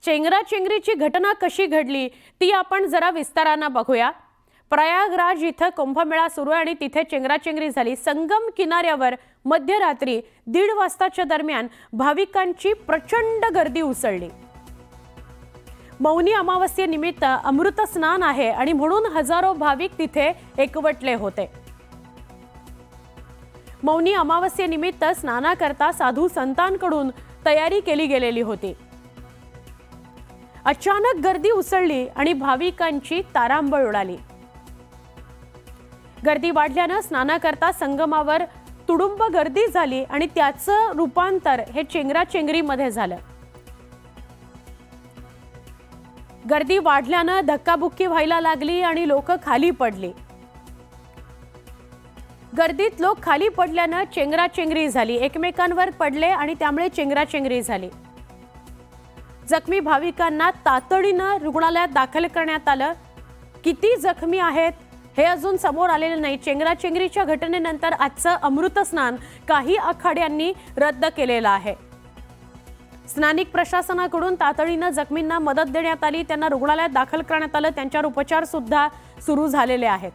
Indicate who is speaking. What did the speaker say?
Speaker 1: चेंगराचेंगरीची घटना कशी घडली ती आपण जरा विस्ताराने बघूया। प्रयागराज इथं कुंभमेळा सुरू आहे आणि तिथे चेंगराचेंगरी झाली। संगम किनाऱ्यावर मध्यरात्री 1:30 वाजताच्या दरम्यान भाविकांची प्रचंड गर्दी उसळली। मौनी अमावस्येनिमित्त अमृत स्नान आहे आणि म्हणून हजारो भाविक तिथे एकवटले होते। मौनी अमावस्येनिमित्त स्नानाकरता साधू संतांकडून तयारी केली गेलेली होती। अचानक गर्दी उसळली आणि भाविकांची तारांबळ उडाली। गर्दी वाढल्याने स्नानाकरता संगमावर तुडुंब गर्दी झाली आणि त्याचं रूपांतर हे चेंगराचेंगरीमध्ये झालं। गर्दी वाढल्याने धक्काबुक्की व्हायला लागली आणि लोक खाली पडली। गर्दीत लोक खाली पडल्याने चेंगराचेंगरी झाली, एकमेकांवर पडले आणि त्यामुळे चेंगराचेंगरी झाली। जखमी भाविकांना तातडीने रुग्णालयात दाखल करण्यात आलं। किती जखमी आहेत हे अजून समोर आलेले नाही। चेंगराचेंगरीच्या घटनेनंतर आजचं अमृत स्नान काही आखाड्यांनी रद्द केलेलं आहे। स्थानिक प्रशासनाकडून तातडीने जखमींना मदत देण्यात आली, त्यांना रुग्णालयात दाखल करण्यात आलं, त्यांच्यावर उपचार सुद्धा सुरू झालेले आहेत।